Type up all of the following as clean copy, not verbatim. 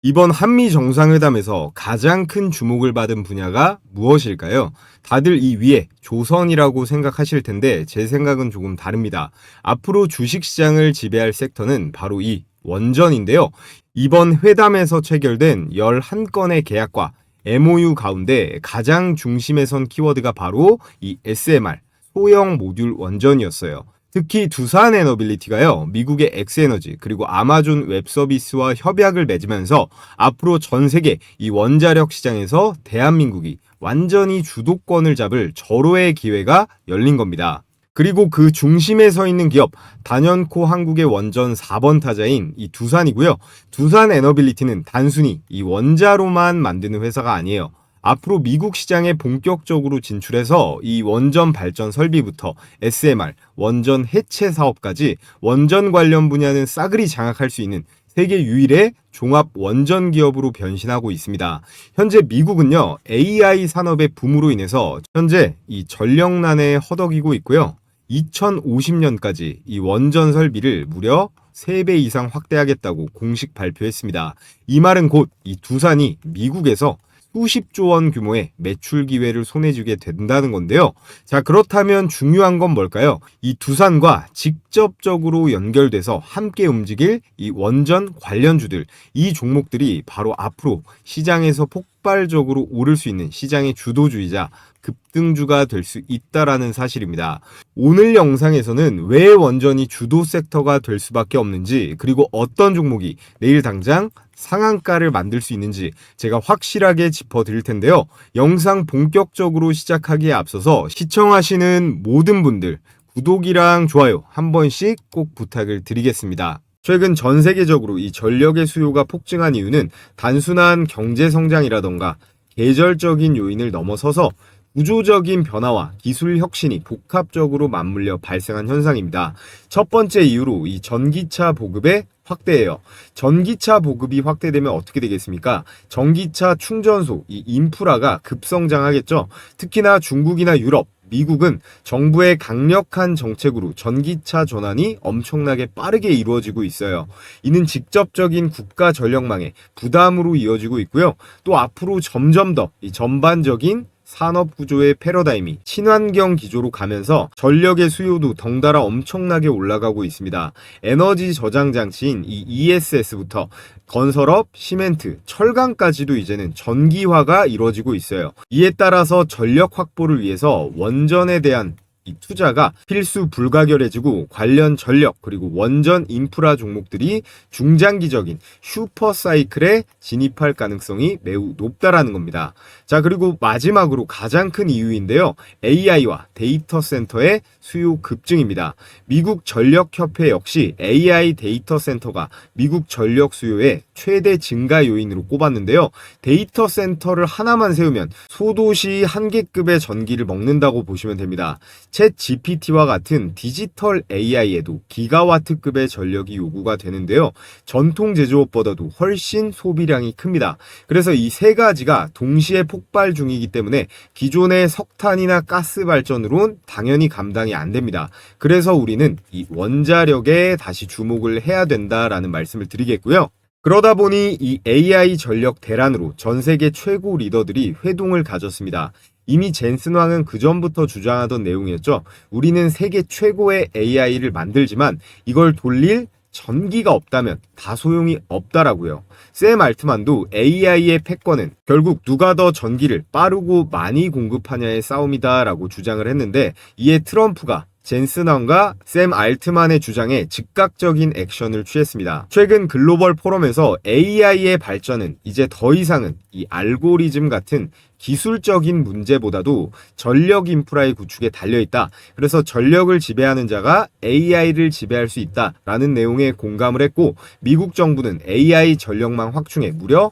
이번 한미 정상회담에서 가장 큰 주목을 받은 분야가 무엇일까요? 다들 이 위에 조선이라고 생각하실 텐데 제 생각은 조금 다릅니다. 앞으로 주식시장을 지배할 섹터는 바로 이 원전인데요. 이번 회담에서 체결된 11건의 계약과 MOU 가운데 가장 중심에 선 키워드가 바로 이 SMR, 소형 모듈 원전이었어요. 특히 두산 에너빌리티가요, 미국의 엑스에너지 그리고 아마존 웹서비스와 협약을 맺으면서 앞으로 전 세계 이 원자력 시장에서 대한민국이 완전히 주도권을 잡을 절호의 기회가 열린 겁니다. 그리고 그 중심에 서 있는 기업, 단연코 한국의 원전 4번 타자인 이 두산이고요. 두산 에너빌리티는 단순히 이 원자로만 만드는 회사가 아니에요. 앞으로 미국 시장에 본격적으로 진출해서 이 원전 발전 설비부터 SMR, 원전 해체 사업까지 원전 관련 분야는 싸그리 장악할 수 있는 세계 유일의 종합 원전 기업으로 변신하고 있습니다. 현재 미국은요, AI 산업의 붐으로 인해서 현재 이 전력난에 허덕이고 있고요. 2050년까지 이 원전 설비를 무려 3배 이상 확대하겠다고 공식 발표했습니다. 이 말은 곧 이 두산이 미국에서 수십조 원 규모의 매출 기회를 손에 쥐게 된다는 건데요. 자, 그렇다면 중요한 건 뭘까요? 이 두산과 직접적으로 연결돼서 함께 움직일 이 원전 관련주들, 이 종목들이 바로 앞으로 시장에서 폭발적으로 오를 수 있는 시장의 주도주의자, 급등주가 될 수 있다라는 사실입니다. 오늘 영상에서는 왜 원전이 주도 섹터가 될 수밖에 없는지, 그리고 어떤 종목이 내일 당장 상한가를 만들 수 있는지 제가 확실하게 짚어드릴 텐데요. 영상 본격적으로 시작하기에 앞서서 시청하시는 모든 분들 구독이랑 좋아요 한 번씩 꼭 부탁을 드리겠습니다. 최근 전 세계적으로 이 전력의 수요가 폭증한 이유는 단순한 경제 성장이라던가 계절적인 요인을 넘어서서 구조적인 변화와 기술 혁신이 복합적으로 맞물려 발생한 현상입니다. 첫 번째 이유로 이 전기차 보급의 확대예요. 전기차 보급이 확대되면 어떻게 되겠습니까? 전기차 충전소, 이 인프라가 급성장하겠죠. 특히나 중국이나 유럽, 미국은 정부의 강력한 정책으로 전기차 전환이 엄청나게 빠르게 이루어지고 있어요. 이는 직접적인 국가 전력망의 부담으로 이어지고 있고요. 또 앞으로 점점 더 이 전반적인 산업 구조의 패러다임이 친환경 기조로 가면서 전력의 수요도 덩달아 엄청나게 올라가고 있습니다. 에너지 저장 장치인 이 ESS부터 건설업, 시멘트, 철강까지도 이제는 전기화가 이루어지고 있어요. 이에 따라서 전력 확보를 위해서 원전에 대한 이 투자가 필수 불가결해지고 관련 전력 그리고 원전 인프라 종목들이 중장기적인 슈퍼 사이클에 진입할 가능성이 매우 높다라는 겁니다. 자, 그리고 마지막으로 가장 큰 이유인데요. AI와 데이터 센터의 수요 급증입니다. 미국 전력협회 역시 AI 데이터 센터가 미국 전력 수요의 최대 증가 요인으로 꼽았는데요. 데이터 센터를 하나만 세우면 소도시 한 개급의 전기를 먹는다고 보시면 됩니다. 챗 GPT와 같은 디지털 AI에도 기가와트급의 전력이 요구가 되는데요. 전통 제조업보다도 훨씬 소비량이 큽니다. 그래서 이 세 가지가 동시에 폭발 중이기 때문에 기존의 석탄이나 가스 발전으론 당연히 감당이 안 됩니다. 그래서 우리는 이 원자력에 다시 주목을 해야 된다라는 말씀을 드리겠고요. 그러다 보니 이 AI 전력 대란으로 전 세계 최고 리더들이 회동을 가졌습니다. 이미 젠슨 왕은 그 전부터 주장하던 내용이었죠. 우리는 세계 최고의 AI를 만들지만 이걸 돌릴 전기가 없다면 다 소용이 없다라고요. 샘 알트만도 AI의 패권은 결국 누가 더 전기를 빠르고 많이 공급하냐의 싸움이다라고 주장을 했는데, 이에 트럼프가 젠슨 왕과 샘 알트만의 주장에 즉각적인 액션을 취했습니다. 최근 글로벌 포럼에서 AI의 발전은 이제 더 이상은 이 알고리즘 같은 기술적인 문제보다도 전력 인프라의 구축에 달려있다. 그래서 전력을 지배하는 자가 AI를 지배할 수 있다라는 내용에 공감을 했고, 미국 정부는 AI 전력망 확충에 무려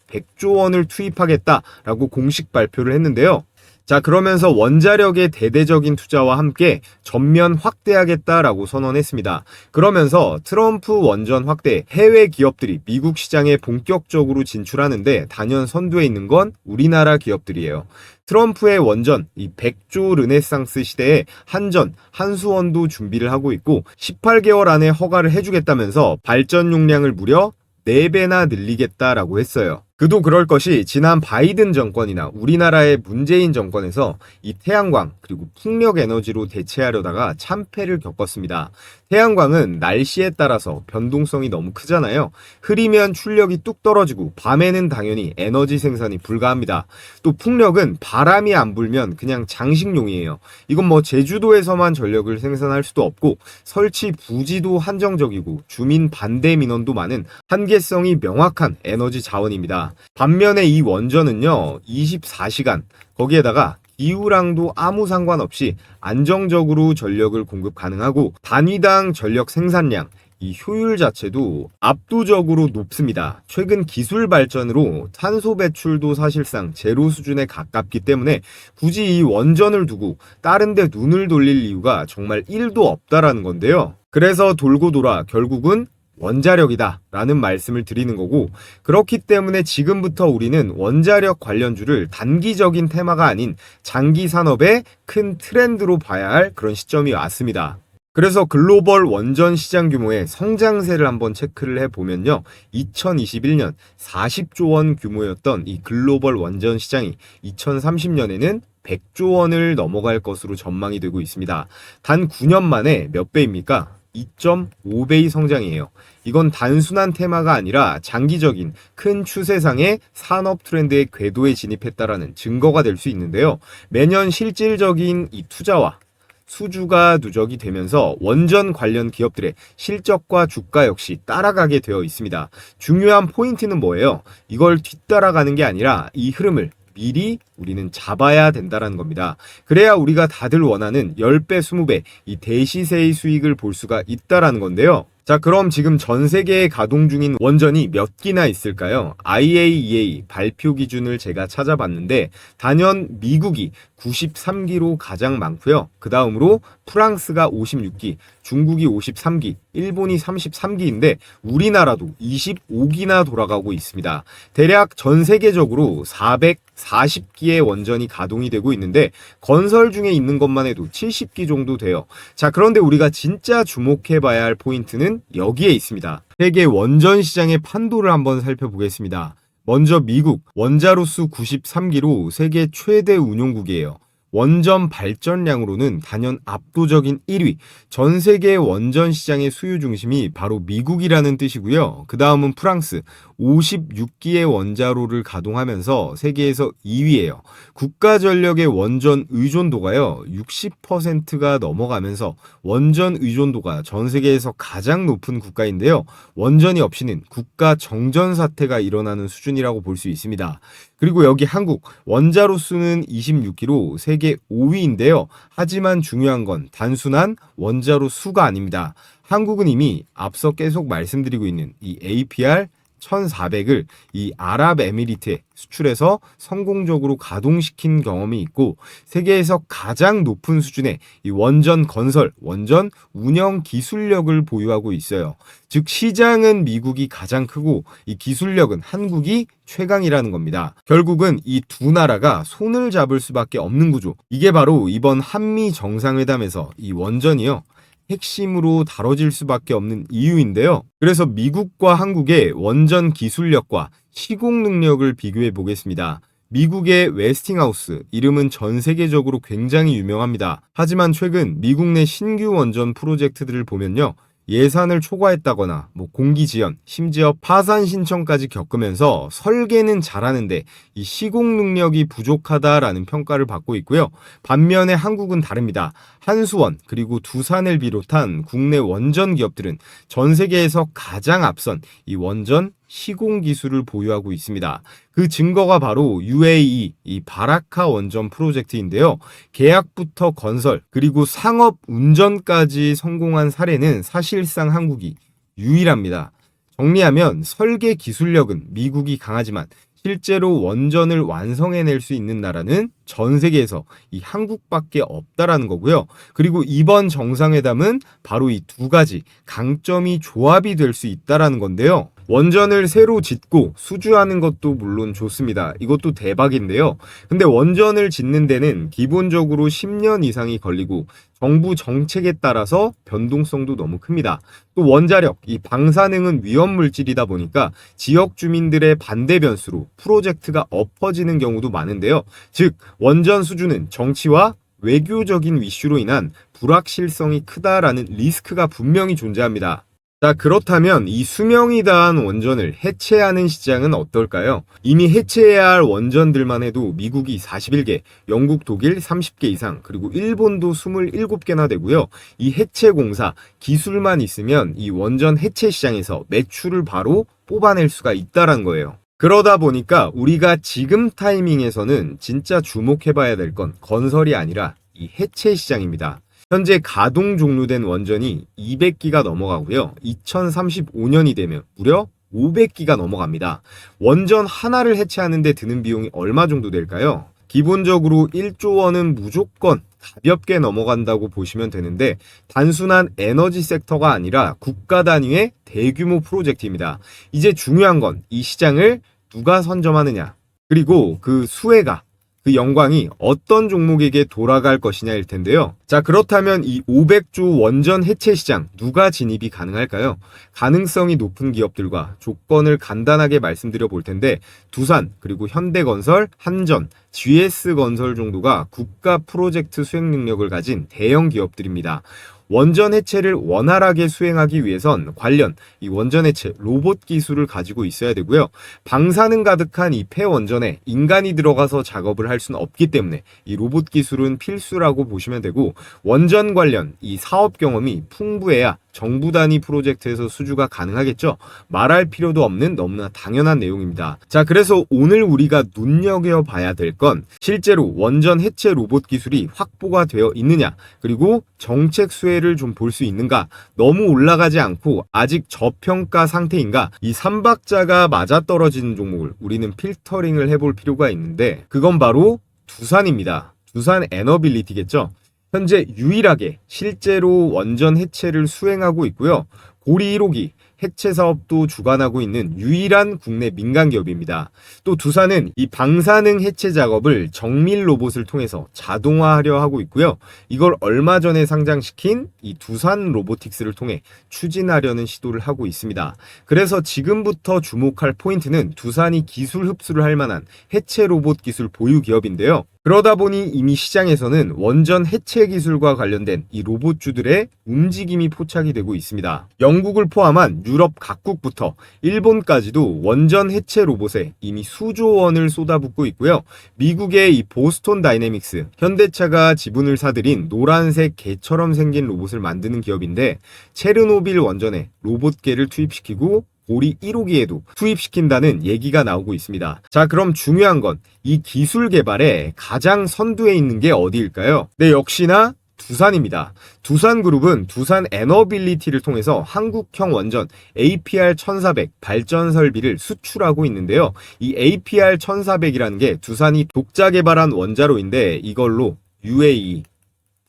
100조 원을 투입하겠다라고 공식 발표를 했는데요. 자, 그러면서 원자력의 대대적인 투자와 함께 전면 확대하겠다라고 선언했습니다. 그러면서 트럼프 원전 확대, 해외 기업들이 미국 시장에 본격적으로 진출하는데 단연 선두에 있는 건 우리나라 기업들이에요. 트럼프의 원전, 이 100조 르네상스 시대에 한전, 한수원도 준비를 하고 있고 18개월 안에 허가를 해주겠다면서 발전 용량을 무려 4배나 늘리겠다라고 했어요. 그도 그럴 것이 지난 바이든 정권이나 우리나라의 문재인 정권에서 이 태양광 그리고 풍력 에너지로 대체하려다가 참패를 겪었습니다. 태양광은 날씨에 따라서 변동성이 너무 크잖아요. 흐리면 출력이 뚝 떨어지고 밤에는 당연히 에너지 생산이 불가합니다. 또 풍력은 바람이 안 불면 그냥 장식용이에요. 이건 뭐 제주도에서만 전력을 생산할 수도 없고 설치 부지도 한정적이고 주민 반대 민원도 많은 한계성이 명확한 에너지 자원입니다. 반면에 이 원전은요, 24시간, 거기에다가 기후랑도 아무 상관없이 안정적으로 전력을 공급 가능하고 단위당 전력 생산량, 이 효율 자체도 압도적으로 높습니다. 최근 기술 발전으로 탄소 배출도 사실상 제로 수준에 가깝기 때문에 굳이 이 원전을 두고 다른 데 눈을 돌릴 이유가 정말 1도 없다라는 건데요. 그래서 돌고 돌아 결국은 원자력이다 라는 말씀을 드리는 거고, 그렇기 때문에 지금부터 우리는 원자력 관련주를 단기적인 테마가 아닌 장기 산업의 큰 트렌드로 봐야 할 그런 시점이 왔습니다. 그래서 글로벌 원전 시장 규모의 성장세를 한번 체크를 해보면요, 2021년 40조 원 규모였던 이 글로벌 원전 시장이 2030년에는 100조 원을 넘어갈 것으로 전망이 되고 있습니다. 단 9년 만에 몇 배입니까? 2.5배의 성장이에요. 이건 단순한 테마가 아니라 장기적인 큰 추세상의 산업 트렌드의 궤도에 진입했다라는 증거가 될 수 있는데요. 매년 실질적인 이 투자와 수주가 누적이 되면서 원전 관련 기업들의 실적과 주가 역시 따라가게 되어 있습니다. 중요한 포인트는 뭐예요? 이걸 뒤따라가는 게 아니라 이 흐름을 미리 우리는 잡아야 된다는 겁니다. 그래야 우리가 다들 원하는 10배, 20배 이 대시세의 수익을 볼 수가 있다는 건데요. 자, 그럼 지금 전 세계에 가동 중인 원전이 몇 기나 있을까요? IAEA 발표 기준을 제가 찾아봤는데 단연 미국이 93기로 가장 많고요. 그 다음으로 프랑스가 56기, 중국이 53기, 일본이 33기인데 우리나라도 25기나 돌아가고 있습니다. 대략 전 세계적으로 440기의 원전이 가동이 되고 있는데 건설 중에 있는 것만 해도 70기 정도 돼요. 자, 그런데 우리가 진짜 주목해봐야 할 포인트는 여기에 있습니다. 세계 원전 시장의 판도를 한번 살펴보겠습니다. 먼저 미국 원자로수 93기로 세계 최대 운용국이에요. 원전 발전량으로는 단연 압도적인 1위, 전 세계 원전 시장의 수요 중심이 바로 미국이라는 뜻이고요. 그 다음은 프랑스, 56기의 원자로를 가동하면서 세계에서 2위예요. 국가전력의 원전 의존도가요, 60%가 넘어가면서 원전 의존도가 전 세계에서 가장 높은 국가인데요. 원전이 없이는 국가 정전 사태가 일어나는 수준이라고 볼 수 있습니다. 그리고 여기 한국 원자로수는 26기로 세계 5위인데요. 하지만 중요한 건 단순한 원자로 수가 아닙니다. 한국은 이미 앞서 계속 말씀드리고 있는 이 APR 1400을 이 아랍에미리트에 수출해서 성공적으로 가동시킨 경험이 있고 세계에서 가장 높은 수준의 이 원전 건설, 원전 운영 기술력을 보유하고 있어요. 즉 시장은 미국이 가장 크고 이 기술력은 한국이 최강이라는 겁니다. 결국은 이 두 나라가 손을 잡을 수밖에 없는 구조. 이게 바로 이번 한미 정상회담에서 이 원전이요, 핵심으로 다뤄질 수밖에 없는 이유인데요. 그래서 미국과 한국의 원전 기술력과 시공 능력을 비교해 보겠습니다. 미국의 웨스팅하우스, 이름은 전 세계적으로 굉장히 유명합니다. 하지만 최근 미국 내 신규 원전 프로젝트들을 보면요, 예산을 초과했다거나 공기 지연, 심지어 파산 신청까지 겪으면서 설계는 잘하는데 이 시공 능력이 부족하다라는 평가를 받고 있고요. 반면에 한국은 다릅니다. 한수원 그리고 두산을 비롯한 국내 원전 기업들은 전 세계에서 가장 앞선 이 원전 시공 기술을 보유하고 있습니다. 그 증거가 바로 UAE 이 바라카 원전 프로젝트인데요. 계약부터 건설 그리고 상업 운전까지 성공한 사례는 사실상 한국이 유일합니다. 정리하면 설계 기술력은 미국이 강하지만 실제로 원전을 완성해낼 수 있는 나라는 전 세계에서 이 한국밖에 없다라는 거고요. 그리고 이번 정상회담은 바로 이 두 가지 강점이 조합이 될 수 있다라는 건데요. 원전을 새로 짓고 수주하는 것도 물론 좋습니다. 이것도 대박인데요. 근데 원전을 짓는 데는 기본적으로 10년 이상이 걸리고 정부 정책에 따라서 변동성도 너무 큽니다. 또 원자력, 이 방사능은 위험물질이다 보니까 지역 주민들의 반대 변수로 프로젝트가 엎어지는 경우도 많은데요. 즉, 원전 수주는 정치와 외교적인 이슈로 인한 불확실성이 크다라는 리스크가 분명히 존재합니다. 자, 그렇다면 이 수명이 다한 원전을 해체하는 시장은 어떨까요? 이미 해체해야 할 원전들만 해도 미국이 41개, 영국, 독일 30개 이상, 그리고 일본도 27개나 되고요. 이 해체 공사, 기술만 있으면 이 원전 해체 시장에서 매출을 바로 뽑아낼 수가 있다는 거예요. 그러다 보니까 우리가 지금 타이밍에서는 진짜 주목해봐야 될 건 건설이 아니라 이 해체 시장입니다. 현재 가동 종료된 원전이 200기가 넘어가고요. 2035년이 되면 무려 500기가 넘어갑니다. 원전 하나를 해체하는 데 드는 비용이 얼마 정도 될까요? 기본적으로 1조 원은 무조건 가볍게 넘어간다고 보시면 되는데 단순한 에너지 섹터가 아니라 국가 단위의 대규모 프로젝트입니다. 이제 중요한 건 이 시장을 누가 선점하느냐, 그리고 그 수혜가, 그 영광이 어떤 종목에게 돌아갈 것이냐일 텐데요. 자, 그렇다면 이 500조 원전 해체 시장 누가 진입이 가능할까요? 가능성이 높은 기업들과 조건을 간단하게 말씀드려 볼 텐데 두산, 그리고 현대건설, 한전, GS건설 정도가 국가 프로젝트 수행 능력을 가진 대형 기업들입니다. 원전 해체를 원활하게 수행하기 위해선 관련 이 원전 해체 로봇 기술을 가지고 있어야 되고요. 방사능 가득한 이 폐원전에 인간이 들어가서 작업을 할 수는 없기 때문에 이 로봇 기술은 필수라고 보시면 되고, 원전 관련 이 사업 경험이 풍부해야 정부 단위 프로젝트에서 수주가 가능하겠죠. 말할 필요도 없는 너무나 당연한 내용입니다. 자, 그래서 오늘 우리가 눈여겨봐야 될 건 실제로 원전 해체 로봇 기술이 확보가 되어 있느냐, 그리고 정책 수혜를 좀 볼 수 있는가, 너무 올라가지 않고 아직 저평가 상태인가, 이 3박자가 맞아떨어지는 종목을 우리는 필터링을 해볼 필요가 있는데 그건 바로 두산입니다. 두산 에너빌리티겠죠. 현재 유일하게 실제로 원전 해체를 수행하고 있고요. 고리 1호기 해체 사업도 주관하고 있는 유일한 국내 민간 기업입니다. 또 두산은 이 방사능 해체 작업을 정밀 로봇을 통해서 자동화하려 하고 있고요. 이걸 얼마 전에 상장시킨 이 두산 로보틱스를 통해 추진하려는 시도를 하고 있습니다. 그래서 지금부터 주목할 포인트는 두산이 기술 흡수를 할 만한 해체 로봇 기술 보유 기업인데요. 그러다 보니 이미 시장에서는 원전 해체 기술과 관련된 이 로봇주들의 움직임이 포착이 되고 있습니다. 영국을 포함한 유럽 각국부터 일본까지도 원전 해체 로봇에 이미 수조 원을 쏟아붓고 있고요. 미국의 이 보스톤 다이내믹스, 현대차가 지분을 사들인 노란색 개처럼 생긴 로봇을 만드는 기업인데 체르노빌 원전에 로봇계를 투입시키고 고리 1호기에도 투입시킨다는 얘기가 나오고 있습니다. 자, 그럼 중요한 건 이 기술 개발에 가장 선두에 있는 게 어디일까요? 네, 역시나 두산입니다. 두산그룹은 두산 에너빌리티를 통해서 한국형 원전 APR1400 발전 설비를 수출하고 있는데요. 이 APR1400이라는 게 두산이 독자 개발한 원자로인데 이걸로 UAE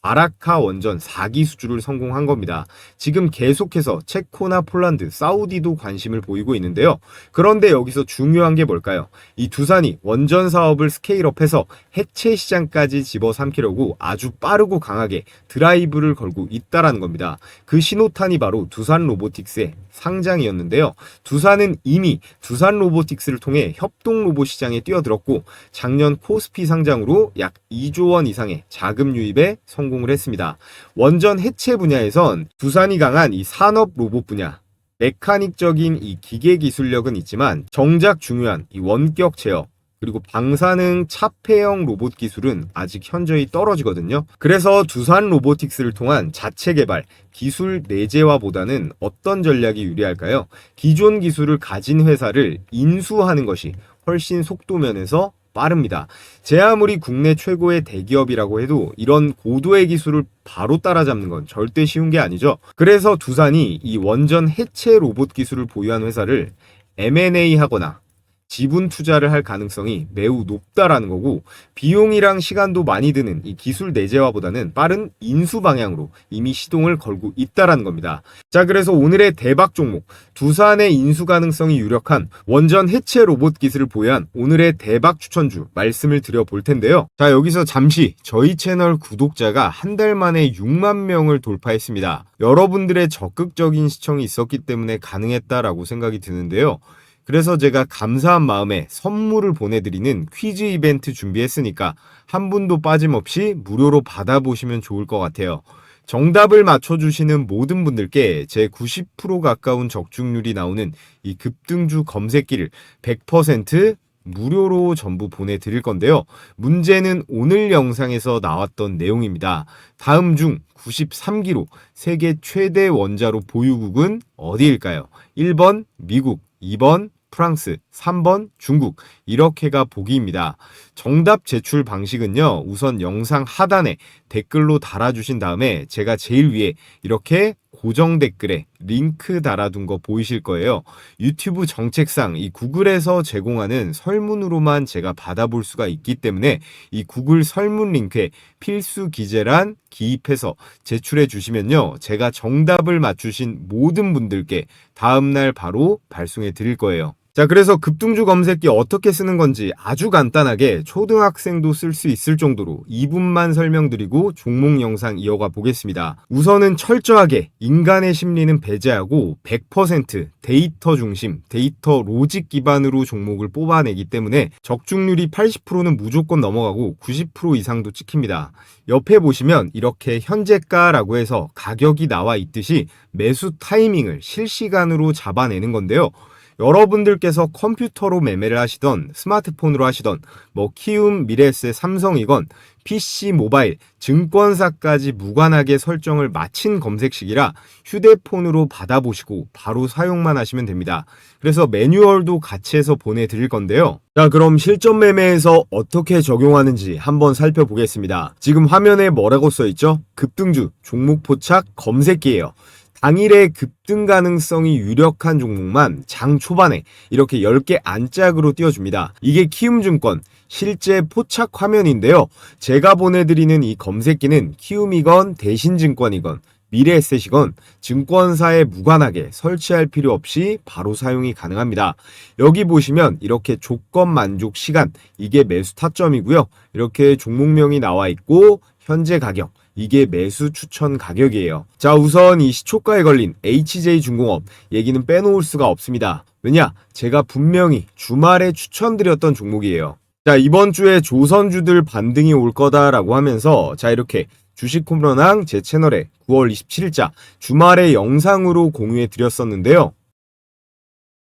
아라카 원전 4기 수주를 성공한 겁니다. 지금 계속해서 체코나 폴란드, 사우디도 관심을 보이고 있는데요. 그런데 여기서 중요한 게 뭘까요? 이 두산이 원전 사업을 스케일업해서 해체 시장까지 집어삼키려고 아주 빠르고 강하게 드라이브를 걸고 있다라는 겁니다. 그 신호탄이 바로 두산 로보틱스의 상장이었는데요. 두산은 이미 두산 로보틱스를 통해 협동 로봇 시장에 뛰어들었고 작년 코스피 상장으로 약 2조 원 이상의 자금 유입에 성공을 했습니다. 원전 해체 분야에선 두산이 강한 이 산업 로봇 분야, 메카닉적인 이 기계 기술력은 있지만 정작 중요한 이 원격 제어, 그리고 방사능 차폐형 로봇 기술은 아직 현저히 떨어지거든요. 그래서 두산 로보틱스를 통한 자체 개발, 기술 내재화보다는 어떤 전략이 유리할까요? 기존 기술을 가진 회사를 인수하는 것이 훨씬 속도면에서 빠릅니다. 제 아무리 국내 최고의 대기업이라고 해도 이런 고도의 기술을 바로 따라잡는 건 절대 쉬운 게 아니죠. 그래서 두산이 이 원전 해체 로봇 기술을 보유한 회사를 M&A 하거나 지분 투자를 할 가능성이 매우 높다라는 거고, 비용이랑 시간도 많이 드는 이 기술 내재화보다는 빠른 인수 방향으로 이미 시동을 걸고 있다라는 겁니다. 자, 그래서 오늘의 대박 종목, 두산의 인수 가능성이 유력한 원전 해체 로봇 기술을 보유한 오늘의 대박 추천주 말씀을 드려볼 텐데요. 자, 여기서 잠시 저희 채널 구독자가 한 달 만에 6만 명을 돌파했습니다. 여러분들의 적극적인 시청이 있었기 때문에 가능했다라고 생각이 드는데요. 그래서 제가 감사한 마음에 선물을 보내드리는 퀴즈 이벤트 준비했으니까 한 분도 빠짐없이 무료로 받아보시면 좋을 것 같아요. 정답을 맞춰주시는 모든 분들께 제 90% 가까운 적중률이 나오는 이 급등주 검색기를 100% 무료로 전부 보내드릴 건데요. 문제는 오늘 영상에서 나왔던 내용입니다. 다음 중 93기로 세계 최대 원자로 보유국은 어디일까요? 1번 미국, 2번 프랑스, 3번 중국, 이렇게가 보기입니다. 정답 제출 방식은요, 우선 영상 하단에 댓글로 달아주신 다음에 제가 제일 위에 이렇게 고정 댓글에 링크 달아둔 거 보이실 거예요. 유튜브 정책상 이 구글에서 제공하는 설문으로만 제가 받아볼 수가 있기 때문에 이 구글 설문 링크에 필수 기재란 기입해서 제출해 주시면요, 제가 정답을 맞추신 모든 분들께 다음날 바로 발송해 드릴 거예요. 자, 그래서 급등주 검색기 어떻게 쓰는 건지 아주 간단하게 초등학생도 쓸 수 있을 정도로 2분만 설명드리고 종목 영상 이어가 보겠습니다. 우선은 철저하게 인간의 심리는 배제하고 100% 데이터 중심, 데이터 로직 기반으로 종목을 뽑아내기 때문에 적중률이 80%는 무조건 넘어가고 90% 이상도 찍힙니다. 옆에 보시면 이렇게 현재가라고 해서 가격이 나와 있듯이 매수 타이밍을 실시간으로 잡아내는 건데요. 여러분들께서 컴퓨터로 매매를 하시던 스마트폰으로 하시던 뭐 키움, 미래에셋, 삼성이건 PC, 모바일, 증권사까지 무관하게 설정을 마친 검색식이라 휴대폰으로 받아보시고 바로 사용만 하시면 됩니다. 그래서 매뉴얼도 같이 해서 보내드릴 건데요. 자, 그럼 실전 매매에서 어떻게 적용하는지 한번 살펴보겠습니다. 지금 화면에 뭐라고 써있죠? 급등주, 종목 포착, 검색기예요. 당일의 급등 가능성이 유력한 종목만 장 초반에 이렇게 10개 안짝으로 띄워줍니다. 이게 키움증권 실제 포착 화면인데요. 제가 보내드리는 이 검색기는 키움이건 대신증권이건 미래에셋이건 증권사에 무관하게 설치할 필요 없이 바로 사용이 가능합니다. 여기 보시면 이렇게 조건 만족 시간, 이게 매수 타점이고요. 이렇게 종목명이 나와 있고 현재 가격, 이게 매수 추천 가격이에요. 자, 우선 이 시초가에 걸린 HJ중공업 얘기는 빼놓을 수가 없습니다. 왜냐? 제가 분명히 주말에 추천드렸던 종목이에요. 자, 이번 주에 조선주들 반등이 올 거다라고 하면서 자, 이렇게 주식 홈런왕 제 채널에 9월 27일자 주말에 영상으로 공유해 드렸었는데요.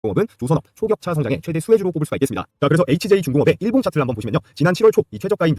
중공업은 조선업 초격차 성장의 최대 수혜주로 꼽을 수가 있겠습니다. 자, 그래서 HJ중공업의 일봉 차트를 한번 보시면요, 지난 7월 초 이 최저가인,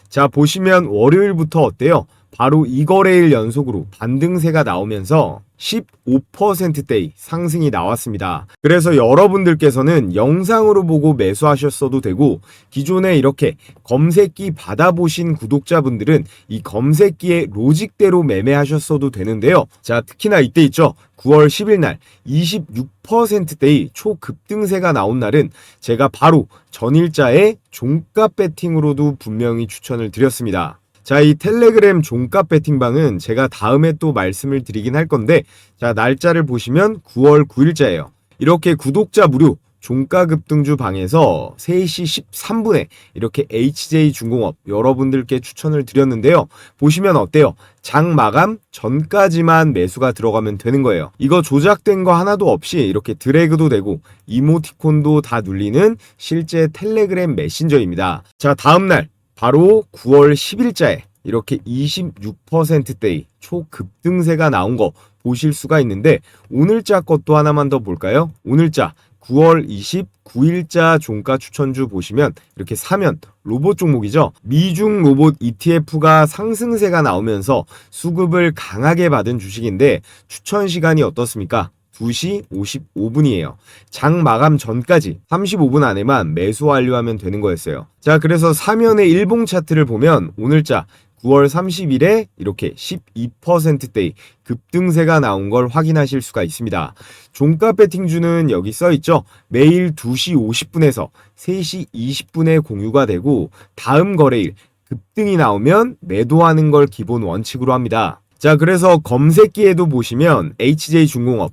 자, 보시면 월요일부터 어때요? 바로 2거래일 연속으로 반등세가 나오면서 15%대의 상승이 나왔습니다. 그래서 여러분들께서는 영상으로 보고 매수하셨어도 되고, 기존에 이렇게 검색기 받아보신 구독자분들은 이 검색기의 로직대로 매매하셨어도 되는데요. 자, 특히나 이때 있죠, 9월 10일 날 26%대의 초급등세가 나온 날은 제가 바로 전일자의 종가 배팅으로도 분명히 추천을 드렸습니다. 자, 이 텔레그램 종가 배팅방은 제가 다음에 또 말씀을 드리긴 할 건데, 자, 날짜를 보시면 9월 9일자예요. 이렇게 구독자 무료 종가 급등주 방에서 3시 13분에 이렇게 HJ중공업 여러분들께 추천을 드렸는데요. 보시면 어때요? 장 마감 전까지만 매수가 들어가면 되는 거예요. 이거 조작된 거 하나도 없이 이렇게 드래그도 되고 이모티콘도 다 눌리는 실제 텔레그램 메신저입니다. 자, 다음날 바로 9월 10일자에 이렇게 26%대의 초급등세가 나온 거 보실 수가 있는데, 오늘자 것도 하나만 더 볼까요? 오늘자 9월 29일자 종가 추천주 보시면 이렇게 사면 로봇 종목이죠. 미중 로봇 ETF가 상승세가 나오면서 수급을 강하게 받은 주식인데 추천 시간이 어떻습니까? 2시 55분이에요. 장 마감 전까지 35분 안에만 매수 완료하면 되는 거였어요. 자, 그래서 사면의 일봉 차트를 보면 오늘자 9월 30일에 이렇게 12%대의 급등세가 나온 걸 확인하실 수가 있습니다. 종가 배팅주는 여기 써있죠. 매일 2시 50분에서 3시 20분에 공유가 되고 다음 거래일 급등이 나오면 매도하는 걸 기본 원칙으로 합니다. 자, 그래서 검색기에도 보시면 HJ중공업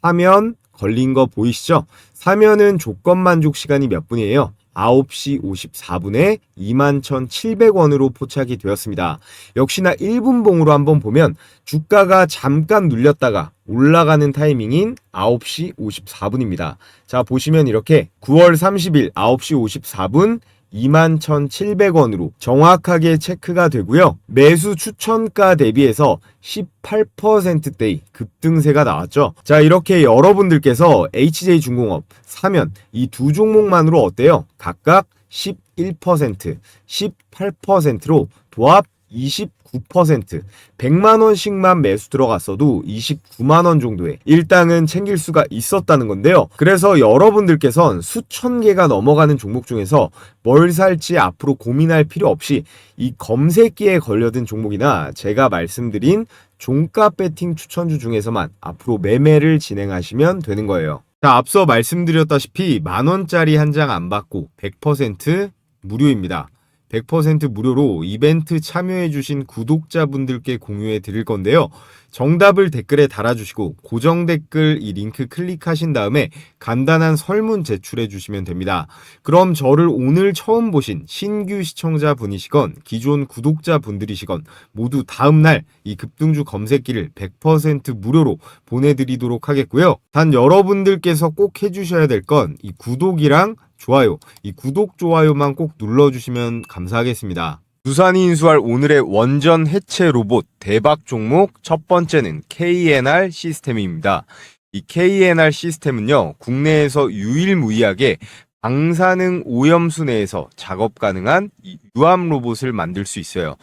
사면 걸린 거 보이시죠? 사면은 조건 만족 시간이 몇 분이에요? 9시 54분에 21,700원으로 포착이 되었습니다. 역시나 1분 봉으로 한번 보면 주가가 잠깐 눌렸다가 올라가는 타이밍인 9시 54분입니다. 자, 보시면 이렇게 9월 30일 9시 54분 21,700원으로 정확하게 체크가 되고요. 매수 추천가 대비해서 18%대의 급등세가 나왔죠. 자, 이렇게 여러분들께서 HJ중공업, 사면 이 두 종목만으로 어때요? 각각 11%, 18%로 도합 29%, 100만원씩만 매수 들어갔어도 29만원 정도의 일당은 챙길 수가 있었다는 건데요. 그래서 여러분들께선 수천 개가 넘어가는 종목 중에서 뭘 살지 앞으로 고민할 필요 없이 이 검색기에 걸려든 종목이나 제가 말씀드린 종가 배팅 추천주 중에서만 앞으로 매매를 진행하시면 되는 거예요. 자, 앞서 말씀드렸다시피 만원짜리 한 장 안 받고 100% 무료입니다. 100% 무료로 이벤트 참여해주신 구독자분들께 공유해 드릴 건데요. 정답을 댓글에 달아주시고 고정 댓글 이 링크 클릭하신 다음에 간단한 설문 제출해 주시면 됩니다. 그럼 저를 오늘 처음 보신 신규 시청자분이시건 기존 구독자분들이시건 모두 다음날 이 급등주 검색기를 100% 무료로 보내드리도록 하겠고요. 단 여러분들께서 꼭 해주셔야 될 건 이 구독이랑 좋아요, 이 구독, 좋아요만 꼭 눌러주시면 감사하겠습니다. 두산이 인수할 오늘의 원전 해체 로봇 대박 종목 첫 번째는 KNR 시스템입니다. 이 KNR 시스템은요, 국내에서 유일무이하게 방사능 오염수 내에서 작업 가능한 이 유압 로봇을 만들 수 있어요.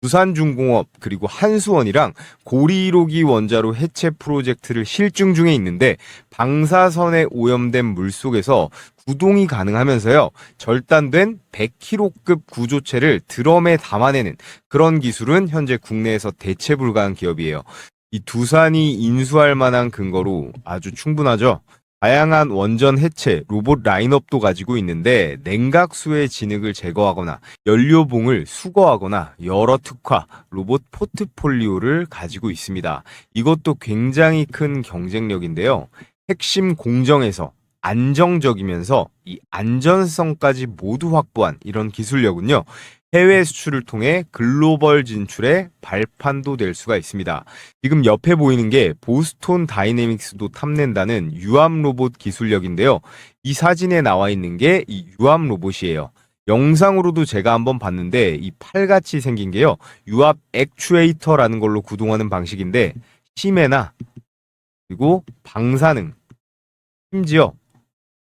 두산중공업 그리고 한수원이랑 고리 1호기 원자로 해체 프로젝트를 실증 중에 있는데 방사선에 오염된 물속에서 구동이 가능하면서요, 절단된 100kg급 구조체를 드럼에 담아내는 그런 기술은 현재 국내에서 대체 불가한 기업이에요. 이 두산이 인수할 만한 근거로 아주 충분하죠. 다양한 원전 해체 로봇 라인업도 가지고 있는데 냉각수의 진흙을 제거하거나 연료봉을 수거하거나 여러 특화 로봇 포트폴리오를 가지고 있습니다. 이것도 굉장히 큰 경쟁력인데요. 핵심 공정에서 안정적이면서 이 안전성까지 모두 확보한 이런 기술력은요, 해외 수출을 통해 글로벌 진출의 발판도 될 수가 있습니다. 지금 옆에 보이는 게 보스톤 다이내믹스도 탐낸다는 유압 로봇 기술력인데요. 이 사진에 나와 있는 게 이 유압 로봇이에요. 영상으로도 제가 한번 봤는데 이 팔같이 생긴 게요, 유압 액추에이터라는 걸로 구동하는 방식인데 심해나 그리고 방사능, 심지어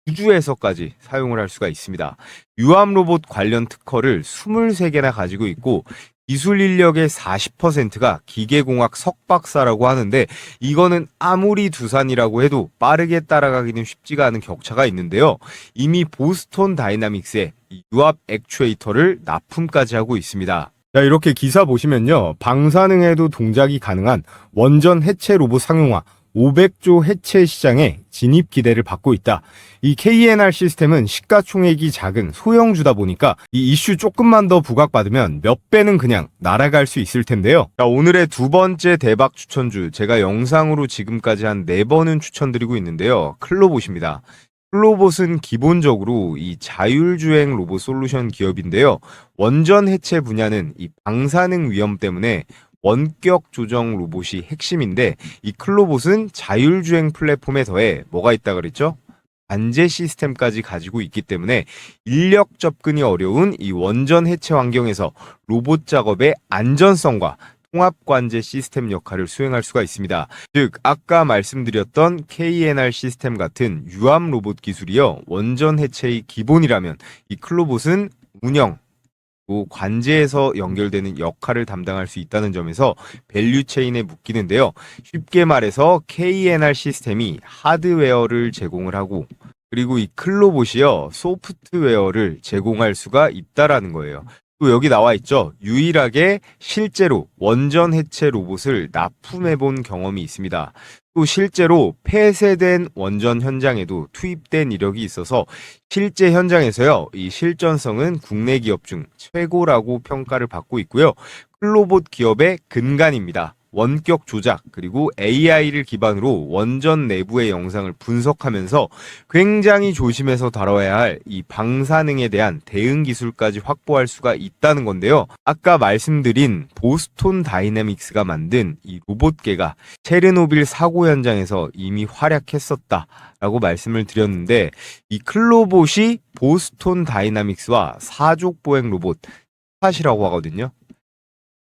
우주에서까지 사용을 할 수가 있습니다. 유압 로봇 관련 특허를 23개나 가지고 있고 기술 인력의 40%가 기계공학 석박사라고 하는데 이거는 아무리 두산이라고 해도 빠르게 따라가기는 쉽지가 않은 격차가 있는데요. 이미 보스톤 다이나믹스의 유압 액추에이터를 납품까지 하고 있습니다. 자, 이렇게 기사 보시면요, 방사능에도 동작이 가능한 원전 해체 로봇 상용화 500조 해체 시장에 진입 기대를 받고 있다. 이 KNR 시스템은 시가총액이 작은 소형주다 보니까 이 이슈 조금만 더 부각받으면 몇 배는 그냥 날아갈 수 있을 텐데요. 자, 오늘의 두 번째 대박 추천주, 제가 영상으로 지금까지 한 4번은 추천드리고 있는데요. 클로봇입니다. 클로봇은 기본적으로 이 자율주행 로봇 솔루션 기업인데요. 원전 해체 분야는 이 방사능 위험 때문에 원격 조정 로봇이 핵심인데 이 클로봇은 자율주행 플랫폼에 더해 뭐가 있다 그랬죠? 관제 시스템까지 가지고 있기 때문에 인력 접근이 어려운 이 원전 해체 환경에서 로봇 작업의 안전성과 통합 관제 시스템 역할을 수행할 수가 있습니다. 즉 아까 말씀드렸던 KNR 시스템 같은 유압 로봇 기술이요, 원전 해체의 기본이라면 이 클로봇은 운영 관제에서 연결되는 역할을 담당할 수 있다는 점에서 밸류체인에 묶이는데요. 쉽게 말해서 KNR 시스템이 하드웨어를 제공을 하고 그리고 이 클로봇이요, 소프트웨어를 제공할 수가 있다라는 거예요. 또 여기 나와 있죠. 유일하게 실제로 원전 해체 로봇을 납품해 본 경험이 있습니다. 또 실제로 폐쇄된 원전 현장에도 투입된 이력이 있어서 실제 현장에서요, 이 실전성은 국내 기업 중 최고라고 평가를 받고 있고요. 클로봇 기업의 근간입니다. 원격 조작 그리고 AI를 기반으로 원전 내부의 영상을 분석하면서 굉장히 조심해서 다뤄야 할 이 방사능에 대한 대응 기술까지 확보할 수가 있다는 건데요. 아까 말씀드린 보스톤 다이내믹스가 만든 이 로봇계가 체르노빌 사고 현장에서 이미 활약했었다라고 말씀을 드렸는데, 이 클로봇이 보스톤 다이나믹스와 사족 보행 로봇 스팟이라고 하거든요.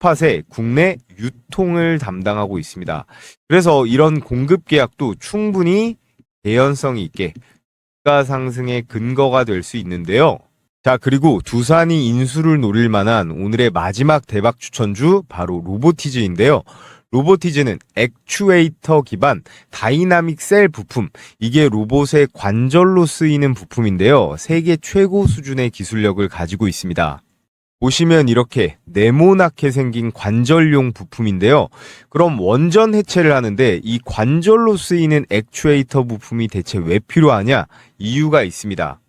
스팟의 국내 유통을 담당하고 있습니다. 그래서 이런 공급 계약도 충분히 개연성이 있게 주가 상승의 근거가 될 수 있는데요. 자, 그리고 두산이 인수를 노릴 만한 오늘의 마지막 대박 추천주 바로 로보티즈인데요. 로보티즈는 액추에이터 기반 다이나믹 셀 부품, 이게 로봇의 관절로 쓰이는 부품인데요. 세계 최고 수준의 기술력을 가지고 있습니다. 보시면 이렇게 네모나게 생긴 관절용 부품인데요. 그럼 원전 해체를 하는데 이 관절로 쓰이는 액추에이터 부품이 대체 왜 필요하냐? 이유가 있습니다.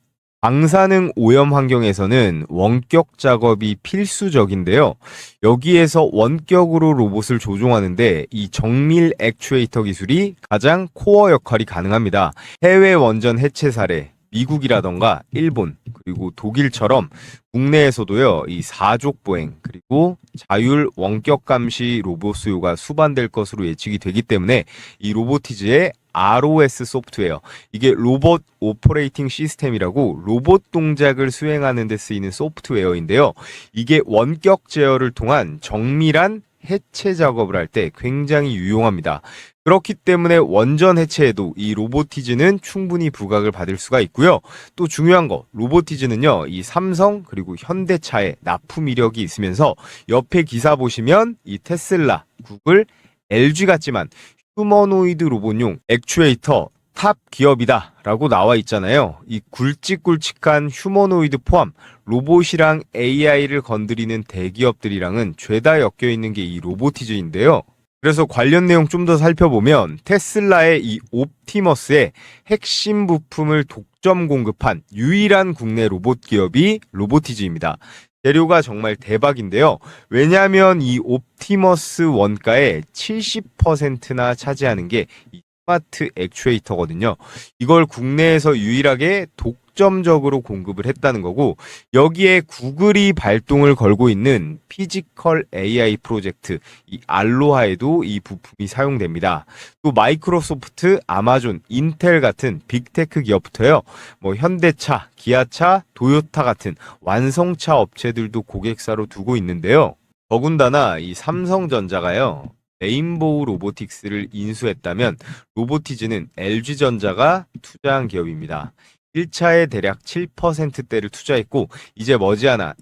방사능 오염 환경에서는 원격 작업이 필수적인데요. 여기에서 원격으로 로봇을 조종하는데 이 정밀 액추에이터 기술이 가장 코어 역할이 가능합니다. 해외 원전 해체 사례, 미국이라던가 일본 그리고 독일처럼 국내에서도요, 이 사족 보행 그리고 자율 원격 감시 로봇 수요가 수반될 것으로 예측이 되기 때문에 이 로보티즈의 ROS 소프트웨어, 이게 로봇 오퍼레이팅 시스템이라고 로봇 동작을 수행하는 데 쓰이는 소프트웨어인데요. 이게 원격 제어를 통한 정밀한 해체 작업을 할 때 굉장히 유용합니다. 그렇기 때문에 원전 해체에도 이 로보티즈는 충분히 부각을 받을 수가 있고요. 또 중요한 거, 로보티즈는요, 이 삼성 그리고 현대차에 납품 이력이 있으면서 옆에 기사 보시면 이 테슬라, 구글, LG 같지만 휴머노이드 로봇용 액추에이터 탑 기업이다 라고 나와 있잖아요. 이 굵직굵직한 휴머노이드 포함 로봇이랑 AI를 건드리는 대기업들이랑은 죄다 엮여 있는 게 이 로보티즈인데요. 그래서 관련 내용 좀 더 살펴보면 테슬라의 이 옵티머스의 핵심 부품을 독점 공급한 유일한 국내 로봇 기업이 로보티즈입니다. 재료가 정말 대박인데요. 왜냐하면 이 옵티머스 원가의 70%나 차지하는 게 이 스마트 액추에이터거든요. 이걸 국내에서 유일하게 독점적으로 공급을 했다는 거고, 여기에 구글이 발동을 걸고 있는 피지컬 AI 프로젝트 이 알로하에도 이 부품이 사용됩니다. 또 마이크로소프트, 아마존, 인텔 같은 빅테크 기업부터요, 뭐 현대차, 기아차, 도요타 같은 완성차 업체들도 고객사로 두고 있는데요. 더군다나 이 삼성전자가요, 레인보우 로보틱스를 인수했다면 로보티즈는 LG전자가 투자한 기업입니다. 1차에 대략 7%대를 투자했고 이제 머지않아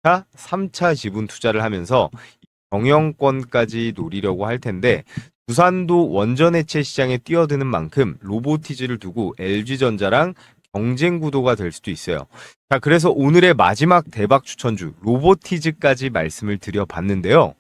2차, 3차 지분 투자를 하면서 경영권까지 노리려고 할 텐데, 두산도 원전 해체 시장에 뛰어드는 만큼 로보티즈를 두고 LG전자랑 경쟁 구도가 될 수도 있어요. 자, 그래서 오늘의 마지막 대박 추천주 로보티즈까지 말씀을 드려봤는데요.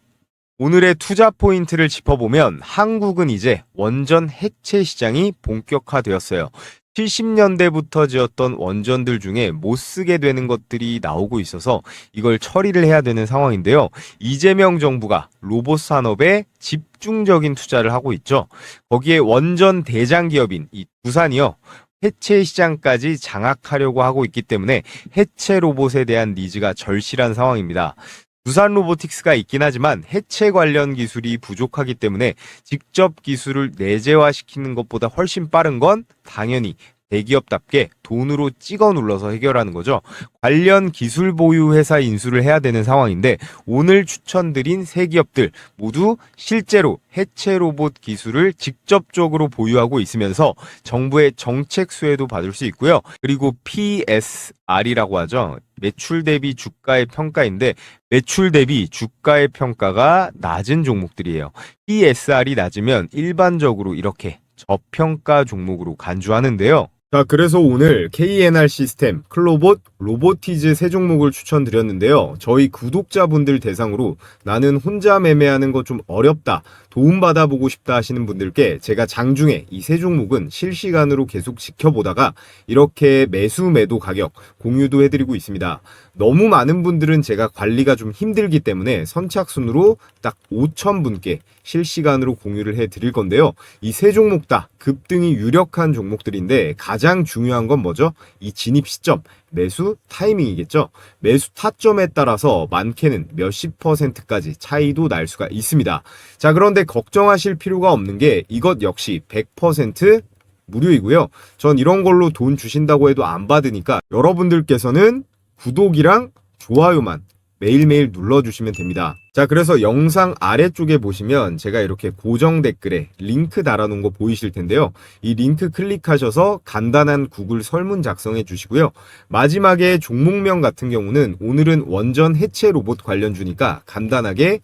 오늘의 투자 포인트를 짚어보면 한국은 이제 원전 해체 시장이 본격화되었어요. 70년대부터 지었던 원전들 중에 못 쓰게 되는 것들이 나오고 있어서 이걸 처리를 해야 되는 상황인데요. 이재명 정부가 로봇 산업에 집중적인 투자를 하고 있죠. 거기에 원전 대장 기업인 이 두산이요, 해체 시장까지 장악하려고 하고 있기 때문에 해체 로봇에 대한 니즈가 절실한 상황입니다. 두산 로보틱스가 있긴 하지만 해체 관련 기술이 부족하기 때문에 직접 기술을 내재화시키는 것보다 훨씬 빠른 건 당연히 대기업답게 돈으로 찍어 눌러서 해결하는 거죠. 관련 기술 보유 회사 인수를 해야 되는 상황인데, 오늘 추천드린 세 기업들 모두 실제로 해체 로봇 기술을 직접적으로 보유하고 있으면서 정부의 정책 수혜도 받을 수 있고요. 그리고 PSR이라고 하죠. 매출 대비 주가의 평가인데, 매출 대비 주가의 평가가 낮은 종목들이에요. PSR이 낮으면 일반적으로 이렇게 저평가 종목으로 간주하는데요. 자, 그래서 오늘 KNR 시스템, 클로봇, 로보티즈 세 종목을 추천드렸는데요. 저희 구독자분들 대상으로 나는 혼자 매매하는 거 좀 어렵다, 도움받아보고 싶다 하시는 분들께 제가 장중에 이 세 종목은 실시간으로 계속 지켜보다가 이렇게 매수 매도 가격 공유도 해드리고 있습니다. 너무 많은 분들은 제가 관리가 좀 힘들기 때문에 선착순으로 딱 5,000분께 실시간으로 공유를 해드릴 건데요. 이 세 종목 다 급등이 유력한 종목들인데 가장 중요한 건 뭐죠? 이 진입 시점, 매수 타이밍이겠죠. 매수 타점에 따라서 많게는 몇십 %까지 차이도 날 수가 있습니다. 자, 그런데 걱정하실 필요가 없는 게 이것 역시 100% 무료이고요. 전 이런 걸로 돈 주신다고 해도 안 받으니까 여러분들께서는 구독이랑 좋아요만 매일매일 눌러주시면 됩니다. 자, 그래서 영상 아래쪽에 보시면 제가 이렇게 고정 댓글에 링크 달아놓은 거 보이실 텐데요. 이 링크 클릭하셔서 간단한 구글 설문 작성해 주시고요. 마지막에 종목명 같은 경우는 오늘은 원전 해체 로봇 관련주니까 간단하게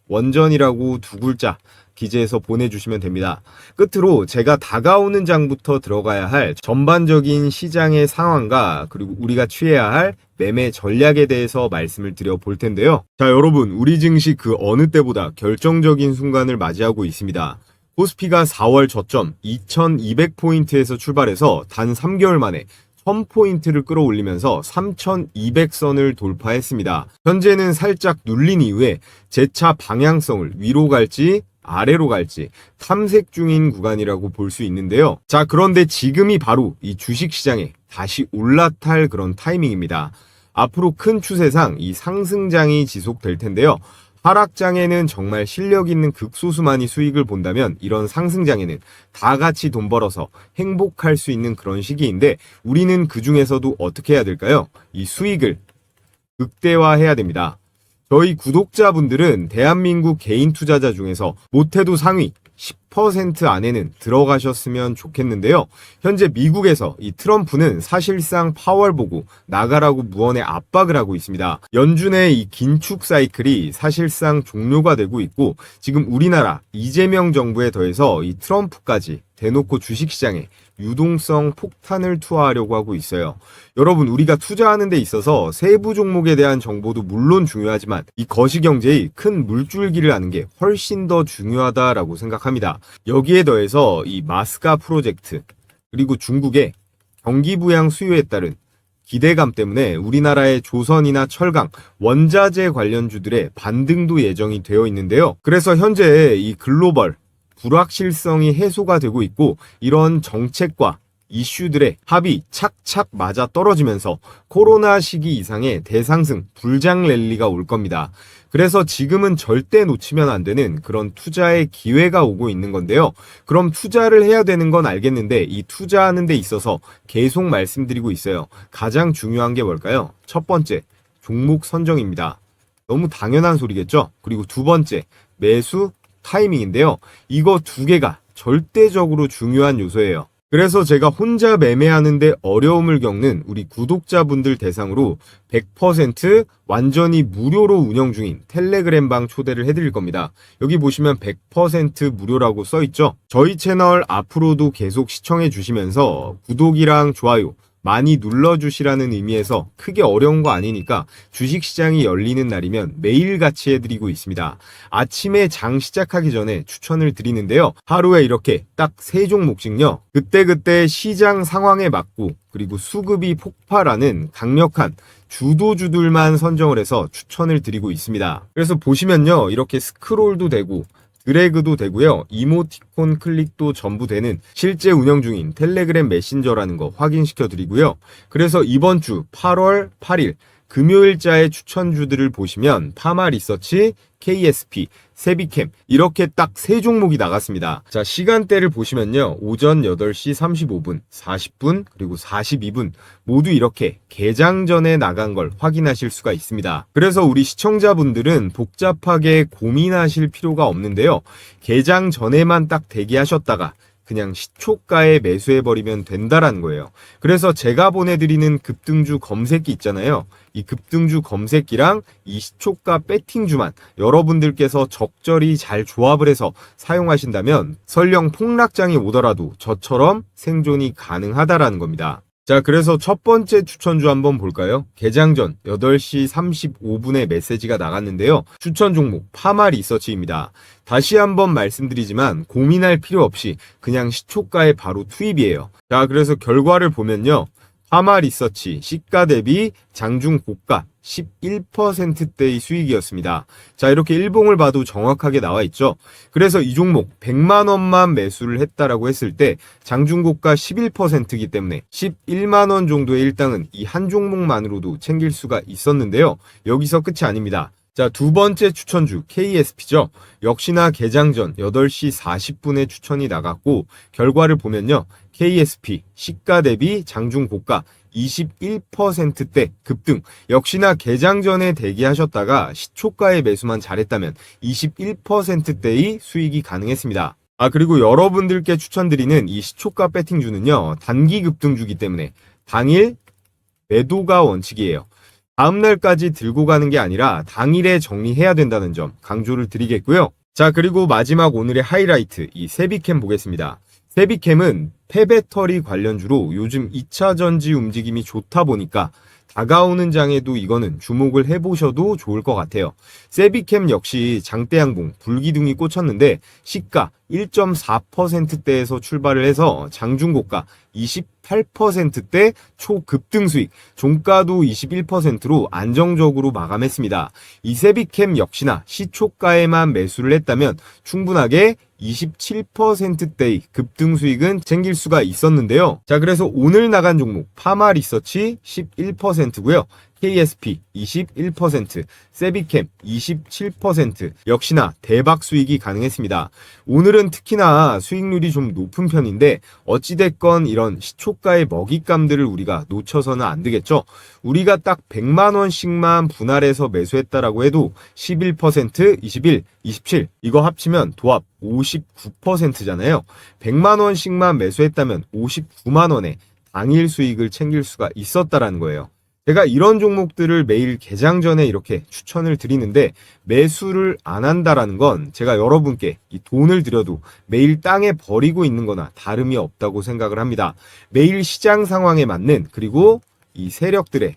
원전이라고 두 글자 기재해서 보내주시면 됩니다. 끝으로 제가 다가오는 장부터 들어가야 할 전반적인 시장의 상황과 그리고 우리가 취해야 할 매매 전략에 대해서 말씀을 드려 볼 텐데요. 자, 여러분, 우리 증시 그 어느 때보다 결정적인 순간을 맞이하고 있습니다. 코스피가 4월 저점 2200포인트에서 출발해서 단 3개월 만에 1000포인트를 끌어올리면서 3200선을 돌파했습니다. 현재는 살짝 눌린 이후에 재차 방향성을 위로 갈지 아래로 갈지 탐색 중인 구간이라고 볼 수 있는데요. 자, 그런데 지금이 바로 이 주식시장에 다시 올라탈 그런 타이밍입니다. 앞으로 큰 추세상 이 상승장이 지속될 텐데요. 하락장에는 정말 실력 있는 극소수만이 수익을 본다면 이런 상승장에는 다 같이 돈 벌어서 행복할 수 있는 그런 시기인데 우리는 그 중에서도 어떻게 해야 될까요? 이 수익을 극대화해야 됩니다. 저희 구독자분들은 대한민국 개인 투자자 중에서 못해도 상위 10% 안에는 들어가셨으면 좋겠는데요. 현재 미국에서 이 트럼프는 사실상 파월 보고 나가라고 무언의 압박을 하고 있습니다. 연준의 이 긴축 사이클이 사실상 종료가 되고 있고 지금 우리나라 이재명 정부에 더해서 이 트럼프까지 대놓고 주식시장에 유동성 폭탄을 투하하려고 하고 있어요. 여러분, 우리가 투자하는 데 있어서 세부 종목에 대한 정보도 물론 중요하지만 이 거시경제의 큰 물줄기를 아는 게 훨씬 더 중요하다라고 생각합니다. 여기에 더해서 이 마스가 프로젝트 그리고 중국의 경기 부양 수요에 따른 기대감 때문에 우리나라의 조선이나 철강, 원자재 관련주들의 반등도 예정이 되어 있는데요. 그래서 현재 이 글로벌 불확실성이 해소가 되고 있고 이런 정책과 이슈들의 합이 착착 맞아 떨어지면서 코로나 시기 이상의 대상승 불장 랠리가 올 겁니다. 그래서 지금은 절대 놓치면 안 되는 그런 투자의 기회가 오고 있는 건데요. 그럼 투자를 해야 되는 건 알겠는데 이 투자하는 데 있어서 계속 말씀드리고 있어요. 가장 중요한 게 뭘까요? 첫 번째, 종목 선정입니다. 너무 당연한 소리겠죠? 그리고 두 번째, 매수 타이밍인데요. 이거 두 개가 절대적으로 중요한 요소예요. 그래서 제가 혼자 매매하는데 어려움을 겪는 우리 구독자분들 대상으로 100% 완전히 무료로 운영 중인 텔레그램방 초대를 해드릴 겁니다. 여기 보시면 100% 무료라고 써있죠. 저희 채널 앞으로도 계속 시청해 주시면서 구독이랑 좋아요 많이 눌러주시라는 의미에서 크게 어려운 거 아니니까 주식시장이 열리는 날이면 매일같이 해드리고 있습니다. 아침에 장 시작하기 전에 추천을 드리는데요. 하루에 이렇게 딱 3종목씩요. 그때그때 시장 상황에 맞고 그리고 수급이 폭발하는 강력한 주도주들만 선정을 해서 추천을 드리고 있습니다. 그래서 보시면요. 이렇게 스크롤도 되고 드래그도 되고요. 이모티콘 클릭도 전부 되는 실제 운영 중인 텔레그램 메신저라는 거 확인시켜 드리고요. 그래서 이번 주 8월 8일 금요일자의 추천주들을 보시면 파마 리서치, KSP, 세비캠 이렇게 딱 3종목이 나갔습니다. 자, 시간대를 보시면요. 오전 8시 35분, 40분, 그리고 42분 모두 이렇게 개장 전에 나간 걸 확인하실 수가 있습니다. 그래서 우리 시청자분들은 복잡하게 고민하실 필요가 없는데요. 개장 전에만 딱 대기하셨다가 그냥 시초가에 매수해버리면 된다라는 거예요. 그래서 제가 보내드리는 급등주 검색기 있잖아요. 이 급등주 검색기랑 이 시초가 배팅주만 여러분들께서 적절히 잘 조합을 해서 사용하신다면 설령 폭락장이 오더라도 저처럼 생존이 가능하다라는 겁니다. 자, 그래서 첫 번째 추천주 한번 볼까요? 개장 전 8시 35분에 메시지가 나갔는데요. 추천 종목 파마 리서치입니다. 다시 한번 말씀드리지만 고민할 필요 없이 그냥 시초가에 바로 투입이에요. 자, 그래서 결과를 보면요. 파마 리서치 시가 대비 장중 고가 11%대의 수익이었습니다. 자, 이렇게 일봉을 봐도 정확하게 나와 있죠. 그래서 이 종목 100만 원만 매수를 했다라고 했을 때 장중 고가 11%이기 때문에 11만 원 정도의 일당은 이 한 종목만으로도 챙길 수가 있었는데요. 여기서 끝이 아닙니다. 자, 두 번째 추천주 KSP죠. 역시나 개장 전 8시 40분에 추천이 나갔고 결과를 보면요. KSP 시가 대비 장중 고가 21%대 급등. 역시나 개장 전에 대기하셨다가 시초가에 매수만 잘했다면 21%대의 수익이 가능했습니다. 그리고 여러분들께 추천드리는 이 시초가 배팅주는요. 단기 급등주기 때문에 당일 매도가 원칙이에요. 다음날까지 들고 가는 게 아니라 당일에 정리해야 된다는 점 강조를 드리겠고요. 자, 그리고 마지막 오늘의 하이라이트 이 세비캠 보겠습니다. 세비캠은 폐배터리 관련주로 요즘 2차 전지 움직임이 좋다 보니까 다가오는 장에도 이거는 주목을 해보셔도 좋을 것 같아요. 세비캠 역시 장대양봉 불기둥이 꽂혔는데 시가 1.4%대에서 출발을 해서 장중고가 28%대 초급등 수익, 종가도 21%로 안정적으로 마감했습니다. 이 세비캠 역시나 시초가에만 매수를 했다면 충분하게 27%대의 급등 수익은 챙길 수가 있었는데요. 자, 그래서 오늘 나간 종목 파마 리서치 11%고요. KSP 21%, 세비캠 27% 역시나 대박 수익이 가능했습니다. 오늘은 특히나 수익률이 좀 높은 편인데 어찌됐건 이런 시초가의 먹잇감들을 우리가 놓쳐서는 안 되겠죠. 우리가 딱 100만 원씩만 분할해서 매수했다라고 해도 11%, 21, 27 이거 합치면 도합 59%잖아요. 100만 원씩만 매수했다면 59만 원에 당일 수익을 챙길 수가 있었다라는 거예요. 제가 이런 종목들을 매일 개장 전에 이렇게 추천을 드리는데 매수를 안 한다라는 건 제가 여러분께 이 돈을 들여도 매일 땅에 버리고 있는 거나 다름이 없다고 생각을 합니다. 매일 시장 상황에 맞는 그리고 이 세력들의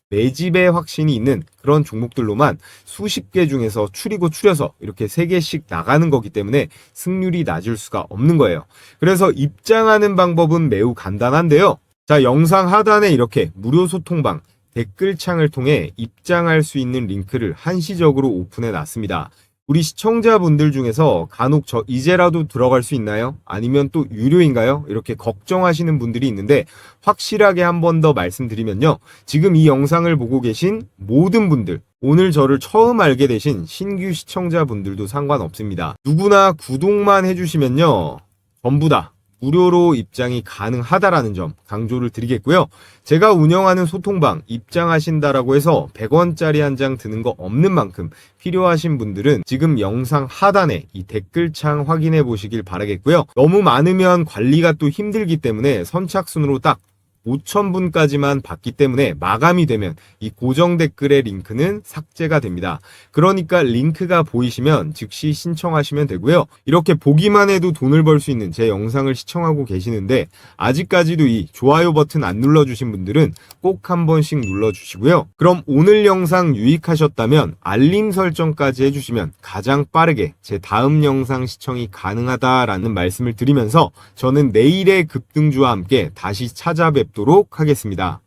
매집의 확신이 있는 그런 종목들로만 수십 개 중에서 추려서 이렇게 3개씩 나가는 거기 때문에 승률이 낮을 수가 없는 거예요. 그래서 입장하는 방법은 매우 간단한데요. 자, 영상 하단에 이렇게 무료 소통방 댓글창을 통해 입장할 수 있는 링크를 한시적으로 오픈해 놨습니다. 우리 시청자분들 중에서 간혹 저 이제라도 들어갈 수 있나요? 아니면 또 유료인가요? 이렇게 걱정하시는 분들이 있는데 확실하게 한 번 더 말씀드리면요. 지금 이 영상을 보고 계신 모든 분들, 오늘 저를 처음 알게 되신 신규 시청자분들도 상관없습니다. 누구나 구독만 해주시면요. 전부 다 무료로 입장이 가능하다라는 점 강조를 드리겠고요. 제가 운영하는 소통방 입장하신다라고 해서 100원짜리 한 장 드는 거 없는 만큼 필요하신 분들은 지금 영상 하단에 이 댓글창 확인해 보시길 바라겠고요. 너무 많으면 관리가 또 힘들기 때문에 선착순으로 딱 5,000분까지만 받기 때문에 마감이 되면 이 고정 댓글의 링크는 삭제가 됩니다. 그러니까 링크가 보이시면 즉시 신청하시면 되고요. 이렇게 보기만 해도 돈을 벌 수 있는 제 영상을 시청하고 계시는데 아직까지도 이 좋아요 버튼 안 눌러주신 분들은 꼭 한 번씩 눌러주시고요. 그럼 오늘 영상 유익하셨다면 알림 설정까지 해주시면 가장 빠르게 제 다음 영상 시청이 가능하다라는 말씀을 드리면서 저는 내일의 급등주와 함께 다시 찾아뵙도록 하겠습니다.